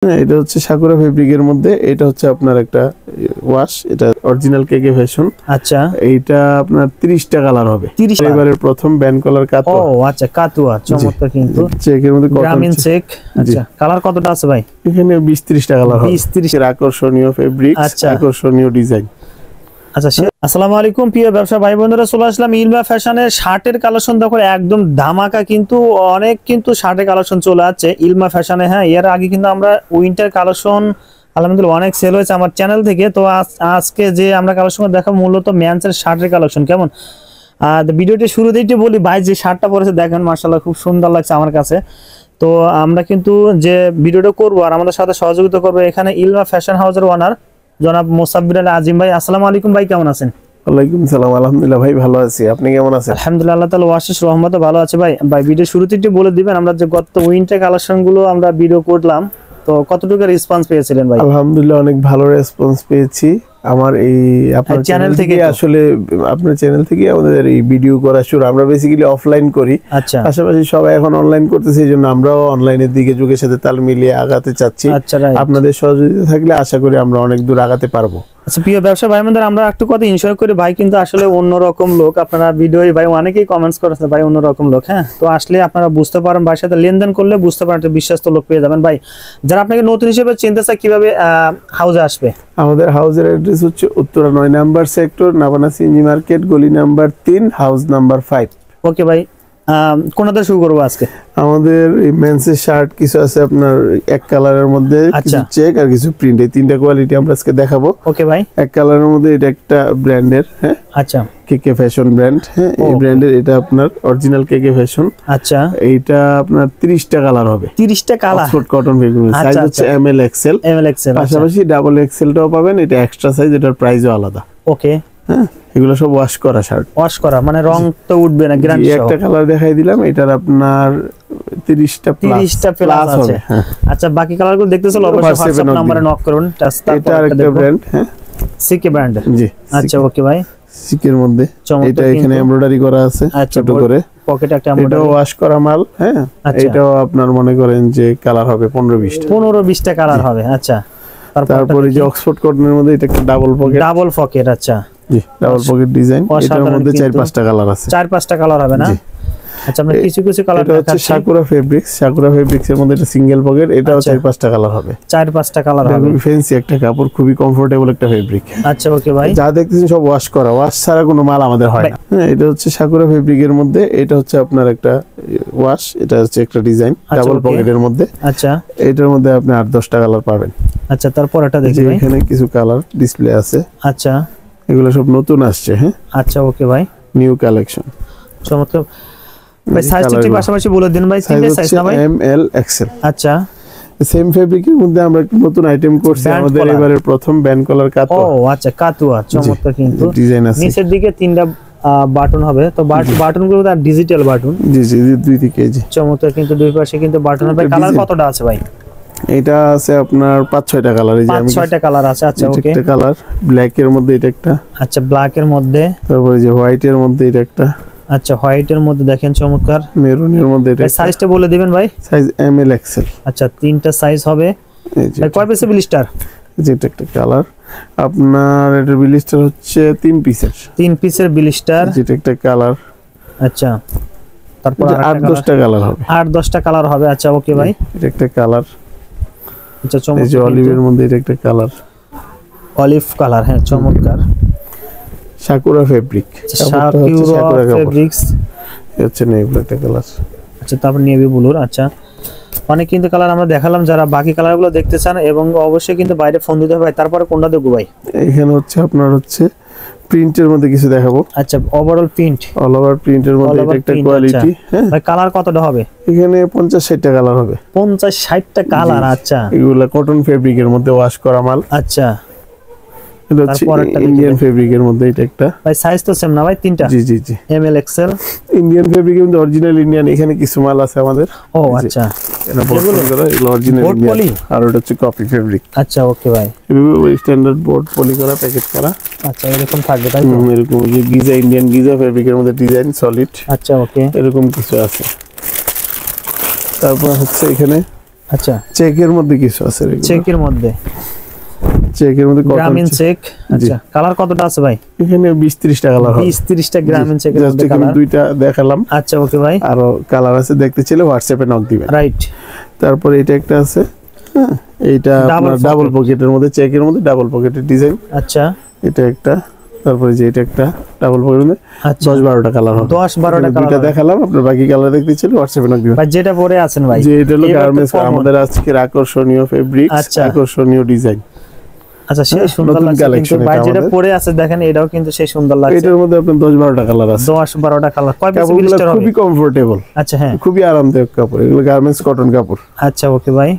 এটা হচ্ছে সাকুরা ফেব্রিকের মধ্যে, এটা হচ্ছে আপনার একটা ওয়াশ, এটা অরিজিনাল কেকে ফ্যাশন। আচ্ছা, এইটা আপনার 30টা কালার হবে। 30 এবারের প্রথম ব্যান্ড কলার কাতুয়া। ও আচ্ছা, কাতুয়া চমৎকার কিন্তু চেকের মধ্যে গ্রামীণ চেক। আচ্ছা, কালার কতটা আছে ভাই? এখানে 20-30টা কালার হবে। 20-30 এর আকর্ষণীয় ফেব্রিক, আকর্ষণীয় ডিজাইন। আচ্ছা, আসসালামু আলাইকুম প্রিয় ব্যবসা ভাই বোনেরা, চলে আসলাম ইলমা ফ্যাশনের শার্টের কালেকশন। দেখো একদম ধামাকা কিন্তু অনেক কিন্তু শার্টের কালেকশন চলে আসছে ইলমা ফ্যাশনে। হ্যাঁ, এর আগে কিন্তু আমরা উইন্টার কালেকশন আলহামদুলিল্লাহ অনেক সেল হয়েছে আমার চ্যানেল থেকে। তো আজকে যে আমরা কালেকশন দেখাবো মূলত মেন্সের শার্টের কালেকশন। কেমন ভিডিওটি শুরুতেই বলি ভাই, যে শার্টটা পরেছে দেখেন মাশাআল্লাহ খুব সুন্দর লাগছে আমার কাছে। তো আমরা কিন্তু যে ভিডিওটা করবো আর আমাদের সাথে সহযোগিতা করবে এখানে ইলমা ফ্যাশন হাউসের ওনার জনাব মোসাব্বির আলী আজিম ভাই। আসসালামু আলাইকুম ভাই, কেমন আছেন? ওয়ালাইকুম সালাম, আলহামদুলিল্লাহ ভাই ভালো আছি, আপনি কেমন আছেন? আলহামদুলিল্লাহ, আল্লাহ তাআলা ওয়াসিস রহমতে ভালো আছে ভাই। ভাই ভিডিও শুরুতে একটু বলে দিবেন আমরা যে গত উইন্টার কালেকশন গুলো আমরা ভিডিও করলাম, তো কতটুকু রেসপন্স পেয়েছিলেন ভাই? আলহামদুলিল্লাহ অনেক ভালো রেসপন্স পেয়েছি। আমার এই আপনার চ্যানেল থেকে আসলে আপনার চ্যানেল থেকে আমাদের এই ভিডিও করা শুরু। আমরা বেসিক্যালি অফলাইন করি, আচ্ছা, পাশাপাশি সবাই এখন অনলাইন করতেছে, এই জন্য আমরাও অনলাইনের দিকে যুগের সাথে তাল মিলিয়ে আগাতে চাচ্ছি। আচ্ছা, আপনাদের সহযোগিতা থাকলে আশা করি আমরা অনেক দূর আগাতে পারবো। আচ্ছা প্রিয় ব্যবসা ভাই আমাদের আমরা একটু কথা ইনশিওর করি, ভাই কিন্তু আসলে অন্যরকম লোক। আপনারা ভিডিও ভাই অনেকেই কমেন্টস করেছেন ভাই অন্যরকম লোক। হ্যাঁ, তো আসলে আপনারা বুঝতে পারেন, ভাইয়ের সাথে লেনদেন করলে বুঝতে পারেন একটা বিশ্বস্ত লোক পেয়ে যাবেন। ভাই যারা আপনাকে নতুন হিসেবে চিনতে চায় কিভাবে হাউসে আসবে? আমাদের হাউসের অ্যাড্রেস হচ্ছে উত্তরা 9 নাম্বার সেক্টর, নাবানা সিএনজি মার্কেট, গলি নাম্বার 3, হাউস নাম্বার 5। ওকে ভাই, কোনটা শুরু করবো আজকে? আমাদের মেন্সের শার্ট কিছু আছে আপনার এক কালারের মধ্যে, কিছু চেক আর কিছু প্রিন্ট, এই তিনটা কোয়ালিটি আমরা আজকে দেখাবো। ওকে ভাই, এক কালারের মধ্যে এটা একটা ব্র্যান্ডের, হ্যাঁ আচ্ছা কেকে ফ্যাশন ব্র্যান্ড। হ্যাঁ, এই ব্র্যান্ডের এটা আপনার অরিজিনাল কেকে ফ্যাশন। আচ্ছা, এইটা আপনার 30টা কালার হবে। 30টা colour, Oxford cotton fabric, size হচ্ছে এমএল এক্সেল। পাশাপাশি ডাবল এক্সেলটাও পাবেন, এটা এক্সট্রা সাইজ, এটার প্রাইসও আলাদা। ওকে, হ্যাঁ এগুলো সব ওয়াশ করা শার্ট। ওয়াশ করা মানে রং তো উঠবে না, গ্যারান্টি সহ। একটা কালার দেখাই দিলাম, এটার আপনার 30টা প্লাস আছে। আচ্ছা, বাকি কালারগুলো দেখতে চলো অবশ্যই WhatsApp নম্বরে নক করুন। এটা আরেকটা ব্র্যান্ড, হ্যাঁ সিকে ব্র্যান্ড। জি, আচ্ছা ওকে ভাই, সিকের মধ্যে এটা এখানে এমব্রয়ডারি করা আছে ছোট করে, পকেটে একটা এমব্রয়ডারি, এটাও ওয়াশ করা মাল। হ্যাঁ, এটাও আপনার মনে করেন যে কালার হবে 15-20টা কালার হবে। আচ্ছা, তারপরে যে অক্সফোর্ড কটনের মধ্যে এটা একটা ডাবল পকেট। আচ্ছা জি, ডাবল পকেট ডিজাইন, এটার মধ্যে 4-5টা কালার আছে। 4-5টা কালার হবে না? আচ্ছা, আমরা কিছু কালার এটা হচ্ছে সাকুরা ফেব্রিক্স এর মধ্যে এটা সিঙ্গেল পকেট, এটাও 4-5টা কালার হবে। 4-5টা কালার হবে। ফ্যান্সি একটা কাপড়, খুবই কমফোর্টেবল একটা ফেব্রিক। আচ্ছা ওকে ভাই, যা দেখতেছেন সব ওয়াশ করা, ওয়াশ ছাড়া কোনো মাল আমাদের হয় না। হ্যাঁ, এটা হচ্ছে সাকুরা ফেব্রিকের মধ্যে, এটা হচ্ছে আপনার একটা ওয়াশ, এটা হচ্ছে একটা ডিজাইন ডাবল পকেটের মধ্যে। আচ্ছা, এটার মধ্যে আপনি 8-10টা কালার পাবেন। আচ্ছা, তারপর এটা দেখি ভাই, এখানে কিছু কালার ডিসপ্লে আছে। আচ্ছা, এগুলো সব নতুন আসছে। হ্যাঁ, আচ্ছা ওকে ভাই, নিউ কালেকশন, চমৎকার ভাই। সাইজটা কি পাশাপাশি বলে দিন ভাই? তিনটা সাইজ না ভাই? M L XL. আচ্ছা, সেম ফেব্রিকের মধ্যে আমরা একটা নতুন আইটেম করছি, আমাদের এবারের প্রথম ব্যান্ড কলার কাতুয়া। ও আচ্ছা, কাতুয়া চমৎকার কিন্তু ডিজাইন আছে। নিচের দিকে 3টা বাটন হবে, তো বাটন গুলো তার ডিজিটাল বাটন। জি জি, দুই দিকে জি চমৎকার কিন্তু দুই পাশে কিন্তু বাটন হবে। কালার কতটা আছে ভাই? এটা আছে আপনার 5-6টা কালার, এই যে 5-6টা কালার আছে। আচ্ছা ওকে, একটা কালার ব্ল্যাক এর মধ্যে এটা একটা, আচ্ছা ব্ল্যাক এর মধ্যে, তারপরে যে হোয়াইট এর মধ্যে এটা একটা, আচ্ছা হোয়াইট এর মধ্যে দেখেন চমৎকার, মেরুন এর মধ্যে এটা। সাইজটা বলে দিবেন ভাই? Size M L XL. আচ্ছা, 3টা সাইজ হবে। ভাই কয় পিসের ব্লিস্টার? যেটা একটা কালার আপনার, এটার ব্লিস্টার হচ্ছে 3 পিসের। 3 পিসের ব্লিস্টার, যেটা একটা কালার। আচ্ছা, তারপর 8-10টা কালার হবে। 8-10টা কালার হবে। আচ্ছা ওকে ভাই, এটা একটা কালার। আচ্ছা চমৎকার, এই যে অলিভের মধ্যে এটা একটা কালার, অলিভ কালার। হ্যাঁ চমৎকার, সাকুরা ফেব্রিক্স হচ্ছে নেভি একটা কালার। আচ্ছা, তারপর নেভি ব্লুর। আচ্ছা, অনেক কিন্তু কালার আমরা দেখালাম, যারা বাকি কালারগুলো দেখতে চান এবং অবশ্যই কিন্তু বাইরে ফোন দিতে হবে। তারপরে কোনটা দেখবো ভাই? এখানে হচ্ছে আপনার হচ্ছে প্রিন্টের মধ্যে কিছু দেখাবো। আচ্ছা, ওভারঅল প্রিন্ট, অল ওভার প্রিন্টের মধ্যে এটা একটা কোয়ালিটি। হ্যাঁ ভাই, কালার কতটা হবে? এখানে 50-60টা কালার হবে। 50-60টা কালার। আচ্ছা, এগুলা কটন ফেব্রিকের মধ্যে ওয়াশ করা মাল। আচ্ছা, এটা হচ্ছে ইন্ডিয়ান ফেব্রিকের মধ্যে এটা একটা। ভাই সাইজ তো সেম না ভাই? 3টা? জি জি জি, এম এল এক্সেল। ইন্ডিয়ান ফেব্রিকের মধ্যে অরিজিনাল ইন্ডিয়ান, এখানে কিছু মাল আছে আমাদের। ও আচ্ছা, এটা বোর্ড পলি করা, এগুলো অরিজিনাল ইন্ডিয়ান, আর এটা হচ্ছে কপি ফেব্রিক। আচ্ছা ওকে ভাই, এভাবে স্ট্যান্ডার্ড বোর্ড পলি করা, প্যাকেট করা। আচ্ছা, এরকম থাকবে তাই তো? এরকম যে গিজা, ইন্ডিয়ান গিজা ফেব্রিকের মধ্যে ডিজাইন সলিড। আচ্ছা ওকে, এরকম কিছু আছে। তারপর হচ্ছে এখানে আচ্ছা চেকের মধ্যে কিছু আছে, চেকের মধ্যে গ্রামীণ চেক। আচ্ছা কালার কতটা আছে ভাই? এখানে 20-30টা কালার হবে, 20-30টা গ্রামীণ চেকের মধ্যে এখানে কালার। দুইটা দেখালাম। আচ্ছা ওকে ভাই, আরো কালার আছে, দেখতে চাইলে হোয়াটসঅ্যাপে নক দিবেন। রাইট। তারপর এটা একটা আছে, হ্যাঁ এইটা আপনার ডাবল পকেটের মধ্যে, চেকের মধ্যে ডাবল পকেটের ডিজাইন। আচ্ছা এটা একটা, তারপরে যে এটা একটা ডাবল পকেটের মধ্যে 10-12টা কালার হবে। 10-12টা কালার দুইটা দেখালাম, আপনার বাকি কালার দেখতে চাইলে হোয়াটসঅ্যাপে নক দিবেন। ভাই যেটা পরে আছেন ভাই, যে এটা হলো গার্মেন্টস আমাদের আজকের আকর্ষণীয় ফেব্রিক্স, আকর্ষণীয় ডিজাইন। আচ্ছা সেই সুন্দর লাগছে কিন্তু ভাই, যেটা পরে আছে দেখেন, এটাও কিন্তু সেই সুন্দর লাগছে। এটার মধ্যে আপনার 10-12টা কালার আছে, 10-12টা কালার। কয় পিস ব্লিস্টার হবে? খুবই কমফোর্টেবল। আচ্ছা হ্যাঁ, খুবই আরামদায়ক কাপড়, এগুলো গার্মেন্টস কটন কাপড়। আচ্ছা ওকে ভাই,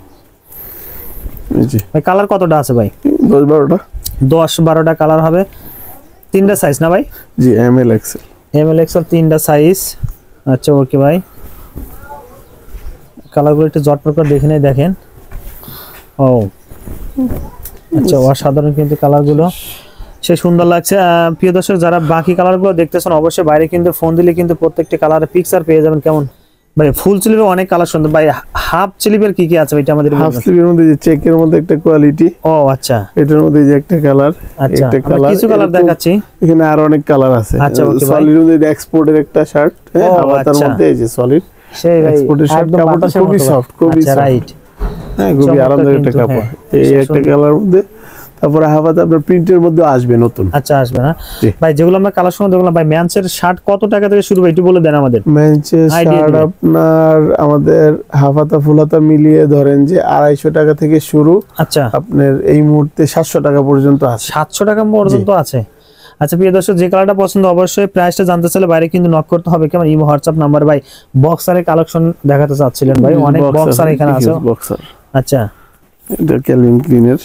জি ভাই কালার কতটা আছে ভাই? 10-12টা, 10-12টা কালার হবে। তিনটা সাইজ না ভাই? জি এমএল এক্সেল, এমএল এক্সেল তিনটা সাইজ। আচ্ছা ওকে ভাই, কালারগুলো একটু জটপট করে দেখে নেই, দেখেন। ও আচ্ছা অসাধারণ কিন্তু কালারগুলো, সে সুন্দর লাগছে। প্রিয় দর্শক যারা বাকি কালারগুলো দেখতেছেন, অবশ্যই বাইরে কিন্তু ফোন দিলে কিন্তু প্রত্যেকটি কালারের পিকচার পেয়ে যাবেন। কেমন ভাই ফুল স্লিভের অনেক কালার সুন্দর ভাই। হাফ স্লিভের কি কি আছে এটা আমাদের? হাফ স্লিভের মধ্যে যে চেকের মধ্যে একটা কোয়ালিটি। ও আচ্ছা, এটার মধ্যে যে একটা কালার, আচ্ছা আমরা কিছু কালার দেখাচ্ছি, এখানে আরো অনেক কালার আছে। আচ্ছা ওকে ভাই, সলিড মধ্যে এক্সপোর্টের একটা শার্ট, হ্যাঁ হাওয়াতার মধ্যে এই যে সলিড সেই ভাই এক্সপোর্টের শার্ট, কাপড়টা খুবই সফট, খুবই রাইট, হ্যাঁ খুবই আরামদায়ক একটা কাপড়। এই একটা কালার মধ্যে, তারপরে হাওয়াতে আপনার প্রিন্টের মধ্যে আসবে নতুন। আচ্ছা আসবে না ভাই? যেগুলো আমরা কালার সময় দেখলাম ভাই, ম্যানসের শার্ট কত টাকা থেকে শুরু ভাই একটু বলে দেন আমাদের। ম্যানসের শার্ট আপনার আমাদের হাফাতা ফুলাতা মিলিয়ে ধরেন যে 250 টাকা থেকে শুরু। আচ্ছা আপনার এই মুহূর্তে 700 টাকা পর্যন্ত আছে। 700 টাকা পর্যন্ত আছে। আচ্ছা প্রিয় দর্শক, যে কালারটা পছন্দ অবশ্যই প্রাইসটা জানতে চাইলে বাইরে কিন্তু নক করতে হবে। কেমন ইমো হোয়াটসঅ্যাপ নাম্বার ভাই। বক্সারের কালেকশন দেখাতে চাচ্ছিলেন ভাই, অনেক বক্সার এখানে আছে। বক্সার, আচ্ছা এটা ক্যালভিন ক্লিনের।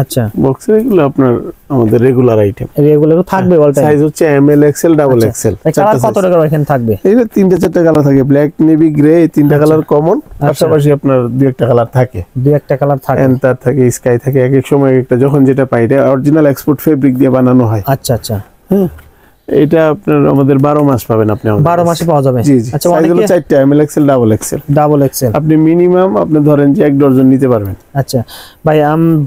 আচ্ছা বক্সের এগুলো আপনার আমাদের রেগুলার আইটেম, রেগুলার থাকবে অল টাইম। সাইজ হচ্ছে M L XL double XL. Colour কত টাকা এখানে থাকবে? এটা 3-4টা কালার থাকে, ব্ল্যাক নেভি গ্রে, এই 3টা কালার কমন। পাশাপাশি আপনার 2-1টা কালার থাকে, 2-1টা কালার থাকে, এন্টার থাকে, স্কাই থাকে। এক এক সময় একটা যখন যেটা পাই, এটা অরিজিনাল এক্সপোর্ট ফেব্রিক দিয়ে বানানো হয়। আচ্ছা আচ্ছা, হ্যাঁ এটা আপনার আমাদের 12 মাস পাবেন আপনি, 12 মাসে পাওয়া যাবে। জি জি। আচ্ছা সাইজ হলো 4টা, ML XL double XL. Double XL আপনি মিনিমাম আপনি ধরেন যে 1 ডজন নিতে পারবেন। আচ্ছা ভাই,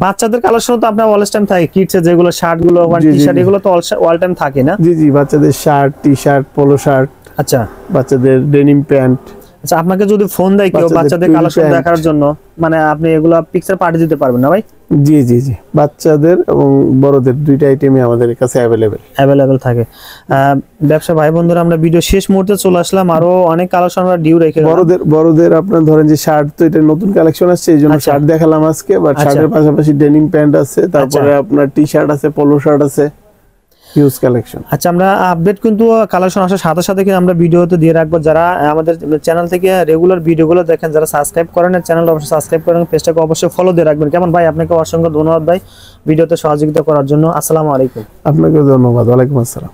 বাচ্চাদের কালেকশন তো আপনার অল টাইম থাকে, কিডসের যেগুলো শার্ট গুলো বা টি-শার্ট এগুলো তো অল টাইম থাকে না? জি জি, বাচ্চাদের শার্ট, টি-শার্ট, পোলো শার্ট, আচ্ছা বাচ্চাদের ডেনিম প্যান্ট। আচ্ছা আপনাকে যদি ফোন দেয় কেউ বাচ্চাদের কালেকশন দেখার জন্য, মানে আপনি এগুলো পিকচার পাঠিয়ে দিতে পারবেন না ভাই? জি জি জি, বাচ্চাদের এবং বড়দের দুইটা আইটেমই আমাদের কাছে অ্যাভেলেবেল থাকে। ব্যবসা ভাই বন্ধুরা, আমরা ভিডিও শেষ মুহূর্তে চলে আসলাম, আরো অনেক কালেকশন আমরা ডিউ রেখে। বড়দের আপনার ধরেন যে শার্ট, তো এটা নতুন কালেকশন আসছে, এই জন্য শার্ট দেখালাম আজকে। বাট শার্টের পাশাপাশি ডেনিম প্যান্ট আছে, তারপরে আপনার টি শার্ট আছে, পোলো শার্ট আছে, হিউজ কালেকশন। আচ্ছা আমরা আপডেট কিন্তু কালেকশন আসার সাথে সাথে কিন্তু আমরা ভিডিওতে দিয়ে রাখবো। যারা আমাদের চ্যানেল থেকে রেগুলার ভিডিওগুলো দেখেন, যারা সাবস্ক্রাইব করেন চ্যানেল অবশ্যই সাবস্ক্রাইব করেন, পেজটাকে অবশ্যই ফলো দিয়ে রাখবেন। কেমন ভাই, আপনাকে অসংখ্য ধন্যবাদ ভাই ভিডিওতে সহযোগিতা করার জন্য। আসসালামু আলাইকুম। আপনাকে ধন্যবাদ। ওয়ালাইকুম আসসালাম।